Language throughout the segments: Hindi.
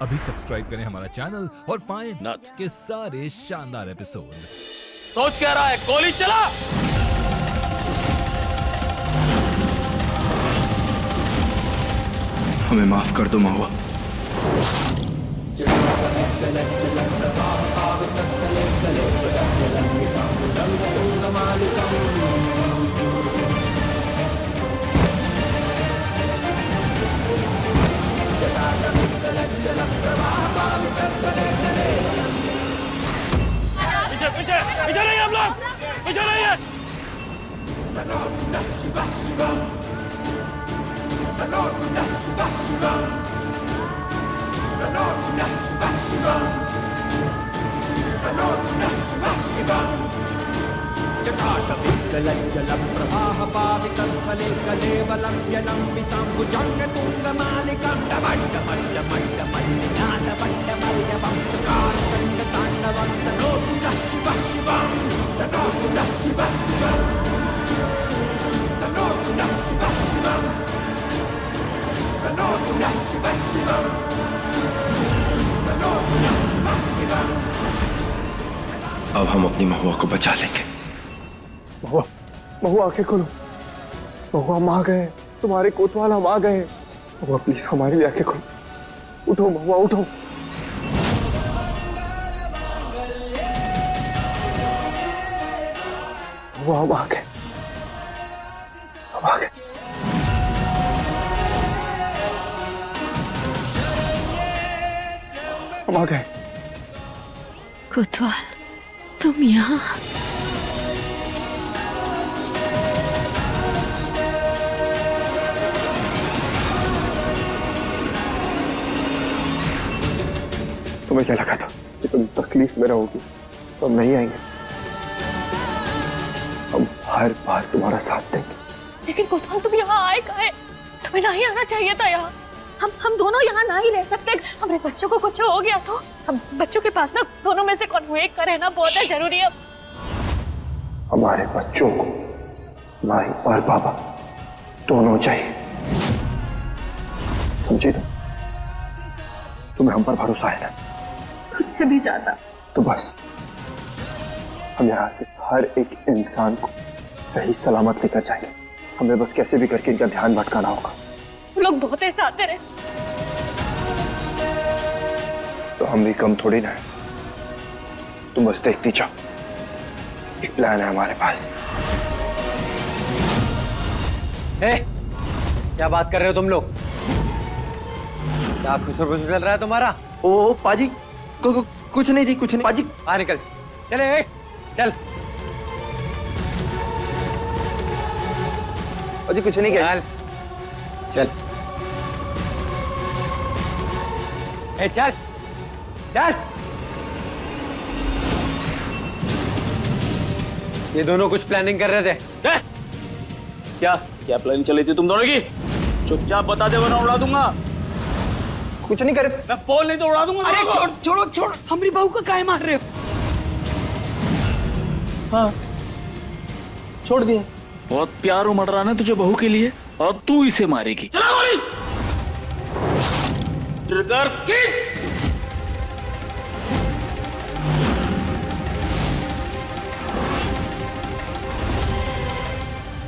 अभी सब्सक्राइब करें हमारा चैनल और पाएं नथ के सारे शानदार एपिसोड्स। सोच क्या रहा है? गोली चला। हमें माफ कर दो महुआ। पीछे पीछे पीछे नहीं, आप लोग पीछे नहीं है। जटाटविद्गलज्जलप्रवाह पावितस्थले कलेवलम्ब्यलम्बिताम्बुजङ्गतुङ्गमालिकां डमड्डमड्डमड्डमल्लिनादवड्डमर्यवं चकारचण्डताण्डवं तनोतु नः शिवः शिवं तनोतु नः शिवः शिवं तनोतु नः शिवः शिवं तनोतु नः शिवः शिवं तनोतु नः शिवः शिवं। अब हम अपनी महुआ को बचा लेंगे। महुआ, महुआ आंखें खोलो। महुआ हम आ गए, तुम्हारे कोतवाल हम आ गए। महुआ प्लीज हमारी भी आंखें खोलो। उठो महुआ उठो। महुआ हम आ गए, हम आ गए। हम आ गए। कोतवाल, तुम यहाँ? तुम्हें क्या लगा था कि तुम तकलीफ में रहोगी तो हम नहीं आएंगे? हम हर बार तुम्हारा साथ देंगे। लेकिन कोतवाल, तुम यहाँ आए काहे? तुम्हें नहीं आना चाहिए था यहाँ। हम दोनों यहाँ ना ही रह सकते। हमारे बच्चों को कुछ हो गया तो हम बच्चों के पास ना दोनों में से कोई एक का रहना बहुत है जरूरी है। हमारे बच्चों को माई और बाबा दोनों चाहिए, समझी तुम? तुम्हें हम पर भरोसा है ना? मुझसे भी ज्यादा। तो बस हम यहाँ से हर एक इंसान को सही सलामत लेकर जाएंगे। हमें बस कैसे भी करके इनका ध्यान भटकाना होगा। वो लोग बहुत ऐसे आते रहे। तो हम भी कम थोड़ी ना है। तुम बस देखती जाओ, एक प्लान है हमारे पास। क्या बात कर रहे हो तुम लोग? क्या खुसर खुसर चल रहा है तुम्हारा? ओ पाजी, कुछ नहीं जी, कुछ नहीं पाजी। बाहर निकल। चले चल। पाजी कुछ नहीं कह। चल चल चल। ये दोनों कुछ प्लानिंग कर रहे थे। क्या क्या प्लानिंग चली थी तुम दोनों की? चुपचाप बता दे वरना उड़ा दूंगा। कुछ नहीं करे। मैं पोल नहीं तो उड़ा दूंगा। अरे छोड़ छोड़ो छोड़, हमारी बहू को काहे मार रहे हो? हाँ छोड़ दिया। बहुत प्यार उमड़ रहा ना तुझे बहू के लिए, और तू इसे मारेगी। चला गोली। ट्रिगर की।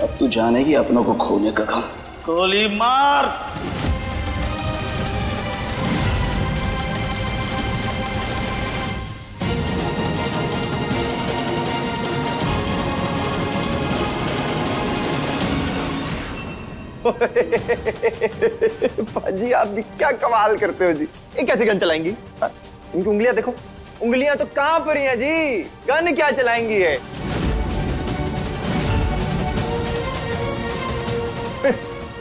अब तू जानेगी अपनों को खोने का गम। गोली मार। पाजी आप भी क्या कमाल करते हो जी। ये कैसे गन चलाएंगी? हाँ? इनकी उंगलियां देखो, उंगलियां तो कांप रही हैं जी। गन क्या चलाएंगी है?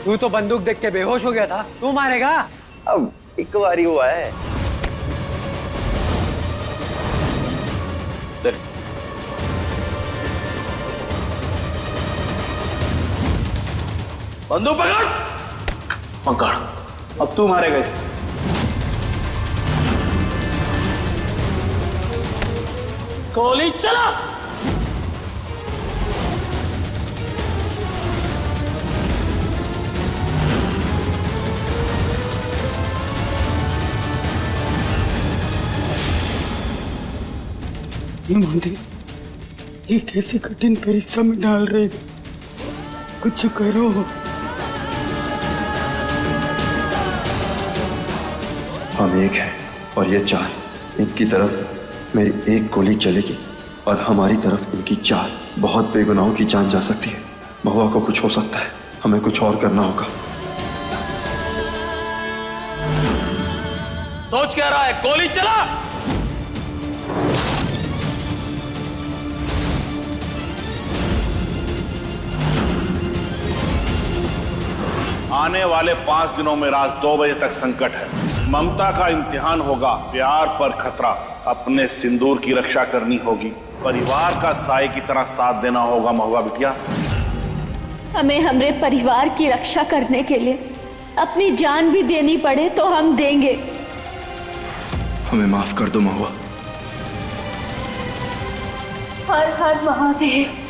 तू तो बंदूक देख के बेहोश हो गया था, तू मारेगा? अब एक बारी हुआ है। बंदूक पकड़। पकड़। अब तू मारेगा इसे। गोली चला। ये महादेव, ये कैसे कठिन परिश्रम में डाल रहे, कुछ करो। हम एक हैं और ये चार। इनकी तरफ मेरी एक गोली चलेगी और हमारी तरफ इनकी चार। बहुत बेगुनाहों की जान जा सकती है। महुआ को कुछ हो सकता है, हमें कुछ और करना होगा। सोच क्या रहा है? गोली चला। आने वाले 5 दिनों में रात 2 बजे तक संकट है। ममता का इम्तिहान होगा, प्यार पर खतरा। अपने सिंदूर की रक्षा करनी होगी, परिवार का साए की तरह साथ देना होगा। महुआ बिटिया, हमें हमारे परिवार की रक्षा करने के लिए अपनी जान भी देनी पड़े तो हम देंगे। हमें माफ कर दो महुआ। हर हर महादेव।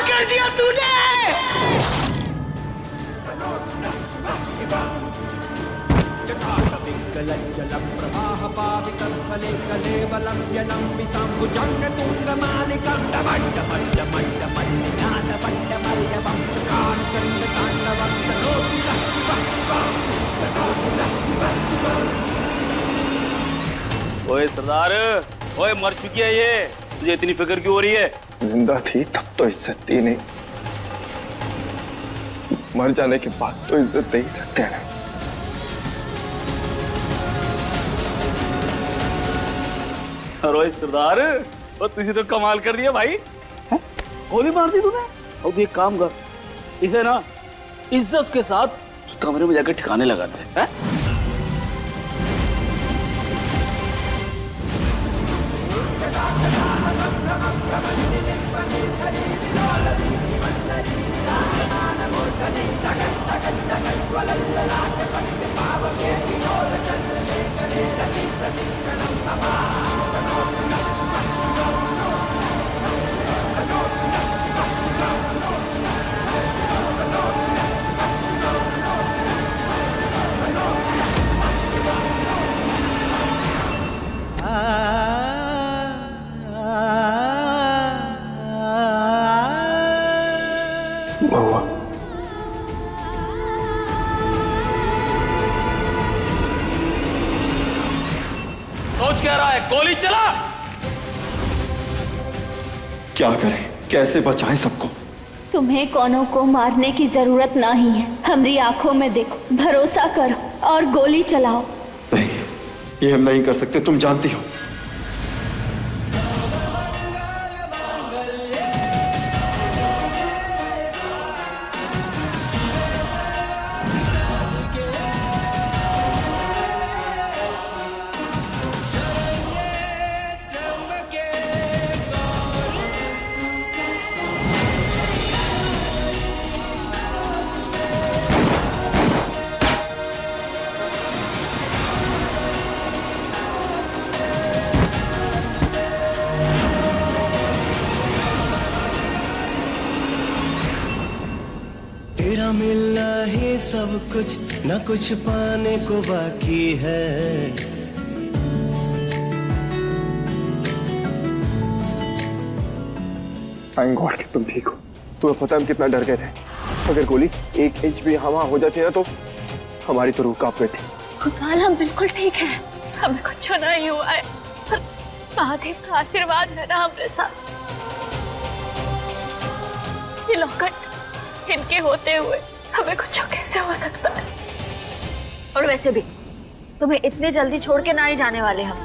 कर दिया तूने। जलम प्रवाह पावितस्थले कलेवलं यलम्बिताम्बुजङ्गतुङ्गमालिकां डमड्डमड्डमड्डमड्डनादवड्डमर्यवं चकारचण्डताण्डवं तनोतु नः शिवः शिवं, तनोतु नः शिवः शिवं। ओए सरदार, ओए मर चुकी है ये, तुझे इतनी फिक्र क्यों हो रही है? जिंदा थी तब तो इज्जत दी नहीं, मर जाने के बाद तो इज्जत दे ही सकते हैं। रोहित सरदार, और तुझे तो कमाल कर दिया भाई। गोली मार दी तूने। अब एक काम कर, इसे ना इज्जत के साथ उस कमरे में जाकर ठिकाने लगाते हैं। महुआ, सोच क्या रहा है? गोली चला। क्या करें, कैसे बचाएं सबको? तुम्हें कौनों को मारने की जरूरत नहीं है। हमारी आंखों में देखो, भरोसा करो और गोली चलाओ। नहीं, ये हम नहीं कर सकते, तुम जानती हो। तेरा मिलना ही सब कुछ, न कुछ पाने को बाकी है। थैंक गॉड कि तुम ठीक हो। तुम्हें पता है हम कितना डर गए थे। अगर गोली 1 इंच भी वहां हो जाती ना तो हमारी तो रूह कांप गई थी। खुदवाल, हम बिल्कुल ठीक है, हमें कुछ नहीं हुआ है। महादेव का आशीर्वाद है ना हमारे साथ। ये लॉकेट इनके होते हुए हमें कुछ कैसे हो सकता है? और वैसे भी तुम्हें इतनी जल्दी छोड़ के ना ही जाने वाले हम।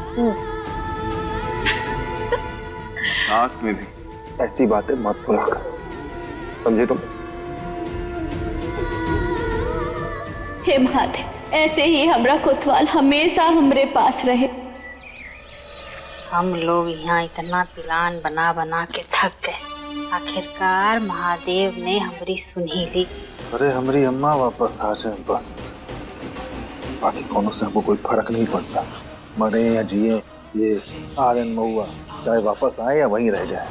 साथ में भी ऐसी बातें मत बोला कर, समझे तुम? हे महादेव, ऐसे ही हमरा कोतवाल हमेशा हमरे पास रहे। हम लोग यहाँ इतना प्लान बना बना के थक गए, आखिरकार महादेव ने हमारी सुन ही ली। अरे हमारी अम्मा वापस आ जाए बस, बाकी कौनों से हमको कोई फर्क नहीं पड़ता। मरे या जिए, ये आर्यन महुआ चाहे वापस आए या वहीं रह जाए,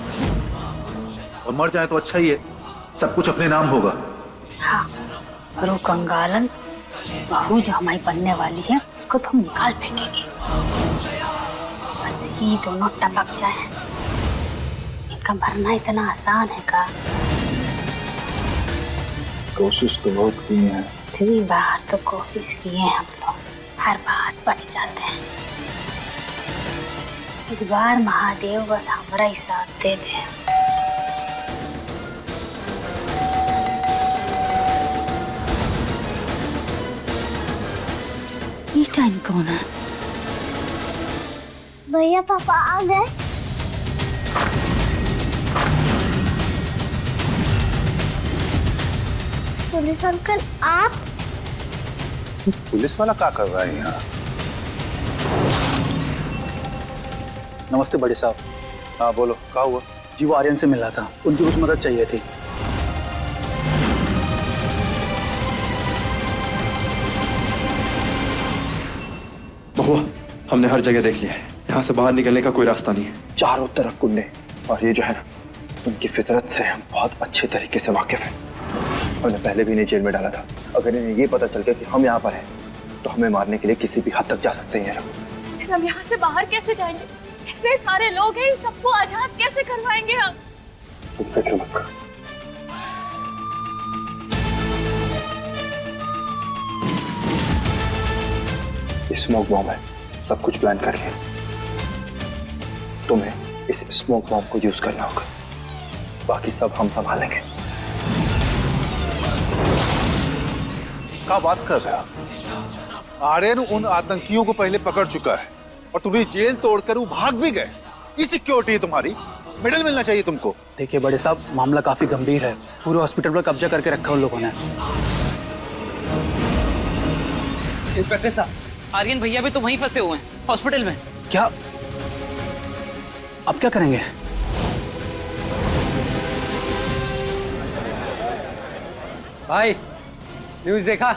और मर जाए तो अच्छा ही है, सब कुछ अपने नाम होगा। हाँ, और वो कंगालन बहू जो हमारी बनने वाली है उसको तो हम निकाल फेंकेंगे, बस ये दोनों टपक जाए। इनका मरना इतना आसान है का? कोशिश तो बहुत की है, इतनी बार तो कोशिश किए हैं हम लोग, हर बार बच जाते हैं। इस बार महादेव बस हमारा ही साथ दे दे। ये टाइम कौन है? भैया पापा आ गए। पुलिस अंकल आप? पुलिस वाला क्या कर रहा है यहाँ? नमस्ते बड़े साहब। हाँ बोलो, क्या हुआ? जी वो आर्यन से मिला था, उनकी कुछ मदद चाहिए थी। महुआ, हमने हर जगह देख लिया है, यहाँ से बाहर निकलने का कोई रास्ता नहीं है। चारों तरफ गुंडे, और ये जो है ना, उनकी फितरत से हम बहुत अच्छे तरीके से वाकिफ हैं। हमने पहले भी इन्हें जेल में डाला था। अगर इन्हें ये पता चल गया कि हम यहाँ पर हैं, तो हमें मारने के लिए किसी भी हद तक जा सकते हैं। फिर हम यहाँ से बाहर कैसे जाएंगे? इतने सारे लोग हैं, सबको आजाद कैसे करवाएंगे हम? तुम फिक्र मत करो। स्मोक बॉम्ब है, सब कुछ प्लान कर लिया। तुम्हें इस स्मोक बॉम्ब को यूज करना होगा, बाकी सब हम संभालेंगे। क्या बात कर रहे हो? आर्यन उन आतंकियों को पहले पकड़ चुका है और तुम्हें जेल तोड़कर वो भाग भी गए। ये सिक्योरिटी है तुम्हारी, मेडल मिलना चाहिए तुमको। देखिए बड़े साहब, मामला काफी गंभीर है, पूरे हॉस्पिटल पर कब्जा करके रखा उन लोगों ने। इंस्पेक्टर साहब, आर्यन भैया भी तो वहीं फंसे हुए हैं, हॉस्पिटल में। क्या? अब क्या करेंगे? भाई न्यूज़ देखा?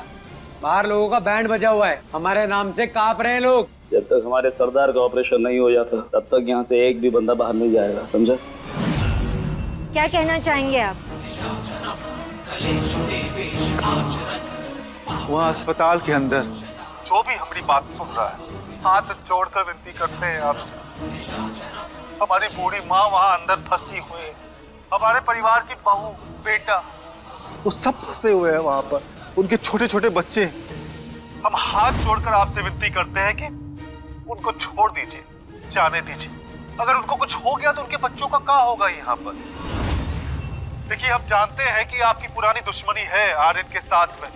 बाहर लोगों का बैंड बजा हुआ है, हमारे नाम से कांप रहे हैं लोग। जब तक हमारे सरदार का ऑपरेशन नहीं हो जाता, तब तक यहाँ से एक भी बंदा बाहर नहीं जाएगा, समझा? क्या कहना चाहेंगे आप? वहाँ अस्पताल के अंदर जो भी हमारी बात सुन रहा है, हाथ जोड़कर विनती करते हैं आपसे। हमारी बूढ़ी माँ वहाँ अंदर फंसी हुई है, हमारे परिवार की बहू, बेटा, वो सब फंसे हुए हैं वहाँ पर, उनके छोटे छोटे बच्चे। हम हाथ जोड़कर आपसे विनती करते हैं कि उनको छोड़ दीजिए, जाने दीजिए। अगर उनको कुछ हो गया तो उनके बच्चों का क्या होगा यहाँ पर? देखिए, हम जानते हैं कि आपकी पुरानी दुश्मनी है आर्यन के साथ में,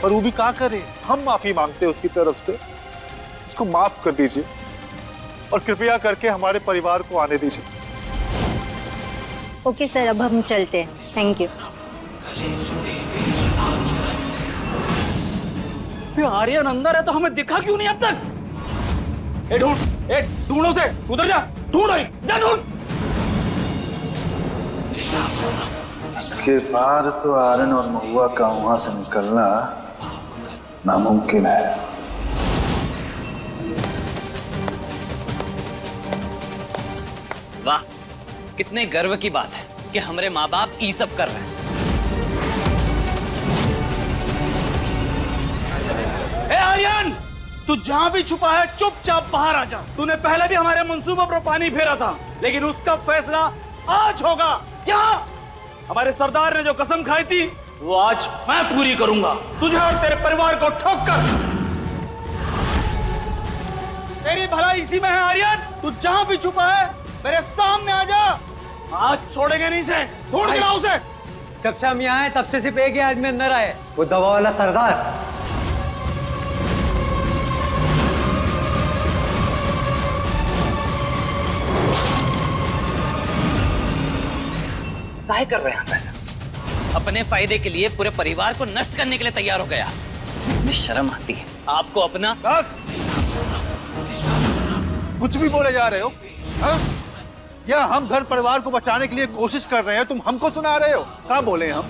पर वो भी क्या करे? हम माफी मांगते हैं उसकी तरफ से, उसको माफ कर दीजिए और कृपया करके हमारे परिवार को आने दीजिए। ओके सर, अब हम चलते हैं। Thank you. आर्यन अंदर है तो हमें दिखा क्यों नहीं अब तक? ढूंढो से, उधर जा, ढूंढो, जा ढूंढ। इसके बाद तो आर्यन और महुआ का वहां से निकलना नामुमकिन है। वाह, कितने गर्व की बात है कि हमारे माँ बाप ये सब कर रहे हैं। ए आर्यन, तू जहाँ भी छुपा है चुपचाप बाहर आ जा। तूने पहले भी हमारे मंसूबों पर पानी फेरा था, लेकिन उसका फैसला आज होगा। क्या? हमारे सरदार ने जो कसम खाई थी, वो आज मैं पूरी करूंगा, तुझे और तेरे परिवार को ठोक कर। तेरी भलाई इसी में है आर्यन, तू जहाँ भी छुपा है मेरे सामने आ जा, आज छोड़ेंगे नहीं से। ढूंढ के लाओ उसे। जब से हम यहाँ आए तब से सिर्फ एक ही आदमी अंदर आए, वो दवा वाला सरदार। काहे कर रहे हैं आप ऐसा? अपने फायदे के लिए पूरे परिवार को नष्ट करने के लिए तैयार हो गया। मुझे शर्म आती है आपको अपना। बस कुछ भी बोले जा रहे हो हा? या हम घर परिवार को बचाने के लिए कोशिश कर रहे हैं, तुम हमको सुना रहे हो? क्या बोले हम?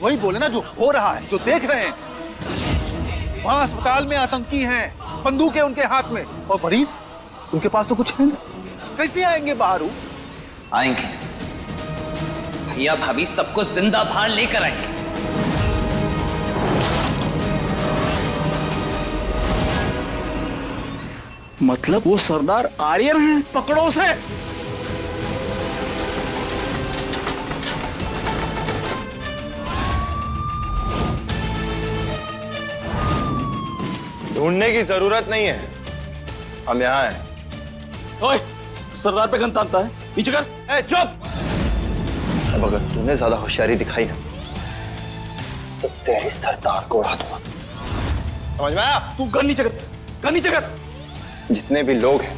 वही बोले ना जो हो रहा है, जो देख रहे हैं। वहां अस्पताल में आतंकी हैं, बंदूक है उनके हाथ में, और मरीज उनके पास तो कुछ है नहीं। कैसे आएंगे बाहर? आएंगे भैया भाभी सबको जिंदा बाहर लेकर आएंगे। मतलब वो सरदार आर्यन हैं? पकड़ो उसे। ढूंढने की जरूरत नहीं है, हम यहाँ हैं। ओए, सरदार पे गन तानता है, नीचे कर। ए, चुप! अब अगर तूने ज्यादा होशियारी दिखाई ना तो तेरे सरदार को उड़ा दूंगा, समझ में आया? तू गन नीचे कर, गन नीचे कर। जितने भी लोग हैं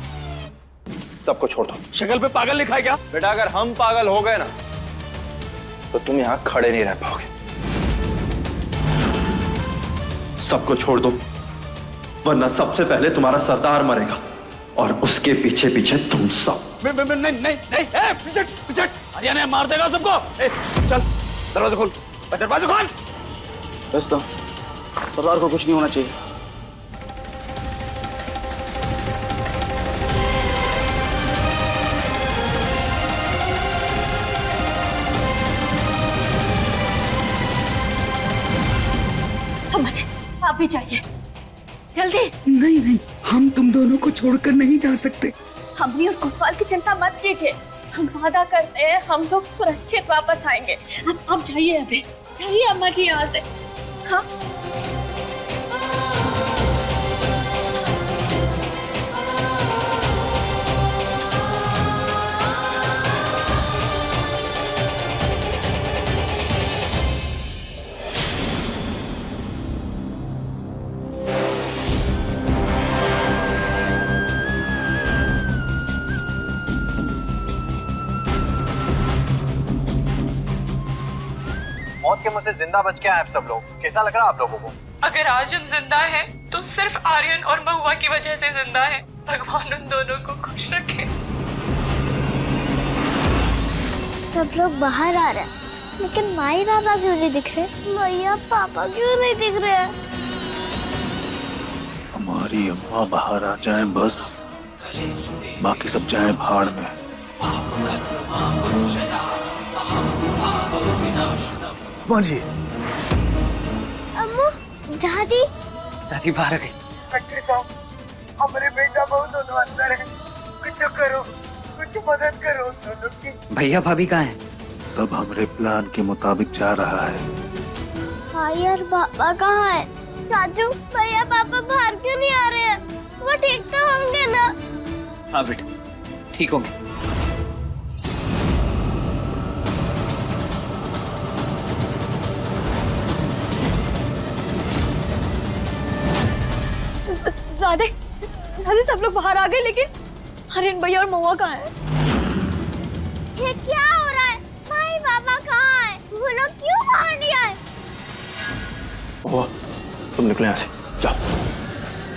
सबको छोड़ दो। शक्ल पे पागल लिखा है क्या? बेटा अगर हम पागल हो गए ना तो तुम यहाँ खड़े नहीं रह पाओगे। सबको छोड़ दो, वरना सबसे पहले तुम्हारा सरदार मरेगा और उसके पीछे पीछे तुम सब। नहीं नहीं नहीं, पिछट पिछट, हरियाणा मार देगा सबको। चल दरवाजा खोल, दरवाजा खोल। बस तो सरदार को कुछ नहीं होना चाहिए। आप भी जाइए जल्दी। नहीं नहीं, हम तुम दोनों को छोड़कर नहीं जा सकते। हमने और कोतवाल की चिंता मत कीजिए, हम वादा करते हैं हम लोग सुरक्षित वापस आएंगे। आप जाइए, अभी जाइए अम्मा जी यहाँ से। हाँ मौत के मुझसे जिंदा बच के आए आप सब लोग। कैसा लग रहा है आप लोगों को? अगर आज हम जिंदा हैं तो सिर्फ आर्यन और महुआ की वजह से जिंदा हैं। भगवान उन दोनों को खुश रखे। सब लोग बाहर आ रहे हैं, लेकिन माई बाबा क्यों नहीं दिख रहे? भैया पापा क्यों नहीं दिख रहे? हमारी अम्मा बाहर आ जाए बस, बाकी सब जाए भाड़ में। अम्मा जी, अम्मू, दादी दादी बाहर आ गई। हमारे बेटा बहू दोनों अंदर है, कुछ करो, कुछ मदद करो दोनों की। भैया भाभी कहाँ हैं? सब हमारे प्लान के मुताबिक जा रहा है। भाई और पापा कहाँ है? चाचू, भैया पापा बाहर क्यों नहीं आ रहे हैं? वो ठीक तो होंगे ना? हाँ बेटा ठीक होंगे। राधे राधे सब लोग बाहर आ गए, लेकिन हरिन भैया और महुआ कहाँ है? ये क्या हो रहा है? भाई बाबा कहाँ है? वो लोग क्यों बाहर नहीं आए? महुआ, तुम निकले यहाँ से, जाओ।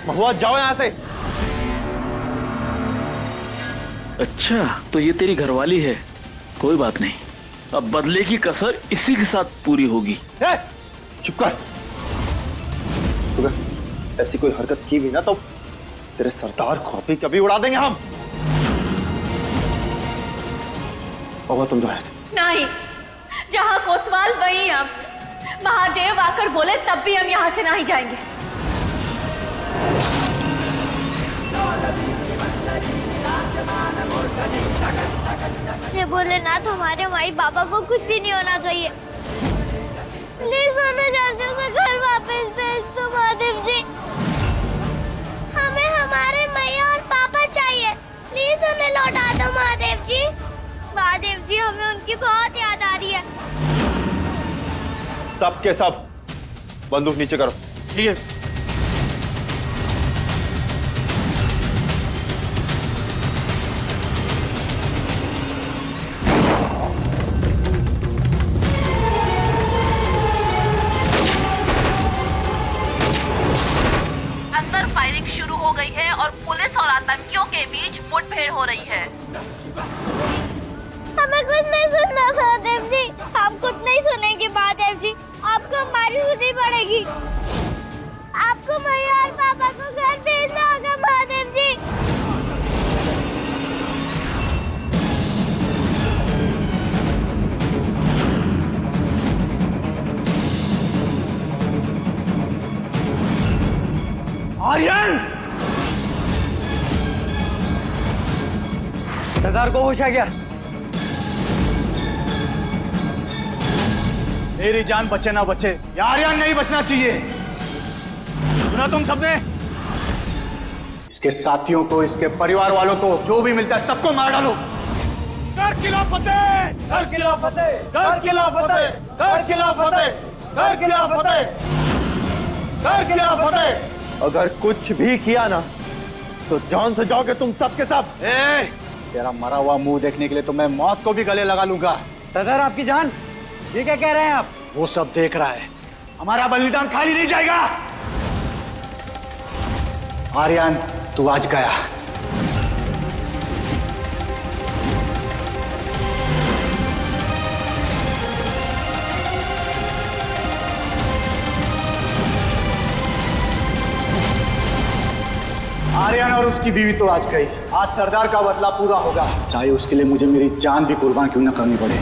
महुआ जाओ यहाँ से। अच्छा तो ये तेरी घरवाली है, कोई बात नहीं, अब बदले की कसर इसी के साथ पूरी होगी। चुप कर। ऐसी कोई हरकत की भी ना तो तेरे सरदार को अभी कभी उड़ा देंगे हम। महुआ तुम जाओ यहाँ से। नहीं, जहाँ कोतवाल वहीं हम। महादेव आकर बोले तब भी हम यहाँ से नहीं जाएंगे। ये बोले ना तुम्हारे माई बाबा को कुछ भी नहीं होना चाहिए। प्लीज हमें जल्दी से घर वापस भेज दो महादेव जी। हमें हमारे मैया और पापा चाहिए, प्लीज उन्हें लौटा दो महादेव जी। महादेव जी हमें उनकी बहुत याद आ रही है। सब के सब बंदूक नीचे करो। ठीक है। तारीख शुरू हो गई है और पुलिस और आतंकियों के बीच मुठभेड़ हो रही है। हमें कुछ नहीं सुनना महादेव जी, हम कुछ नहीं सुनेंगे महादेव जी, आपको हमारी सुननी पड़ेगी। आपको मैया और पापा को घर भेजना होगा महादेव जी। आर्यन! सरदार को होश आ गया। मेरी जान बचे ना बचे, ये आर्यन नहीं बचना चाहिए। सुना तुम सबने? इसके साथियों को, इसके परिवार वालों को, जो भी मिलता है सबको मार डालो। कर किला फतेह! कर किला फतेह! कर किला फतेह! कर किला फतेह! कर किला फतेह! कर किला फतेह! अगर कुछ भी किया ना तो जान से जाओगे तुम सब के सब। तेरा मरा हुआ मुंह देखने के लिए तो मैं मौत को भी गले लगा लूंगा। सरदार आपकी जान, ये क्या कह रहे हैं आप? वो सब देख रहा है, हमारा बलिदान खाली नहीं जाएगा। आर्यन तू आज गया। आर्यन और उसकी बीवी तो आज गई, आज सरदार का बदला पूरा होगा, चाहे उसके लिए मुझे मेरी जान भी कुर्बान क्यों न करनी पड़े।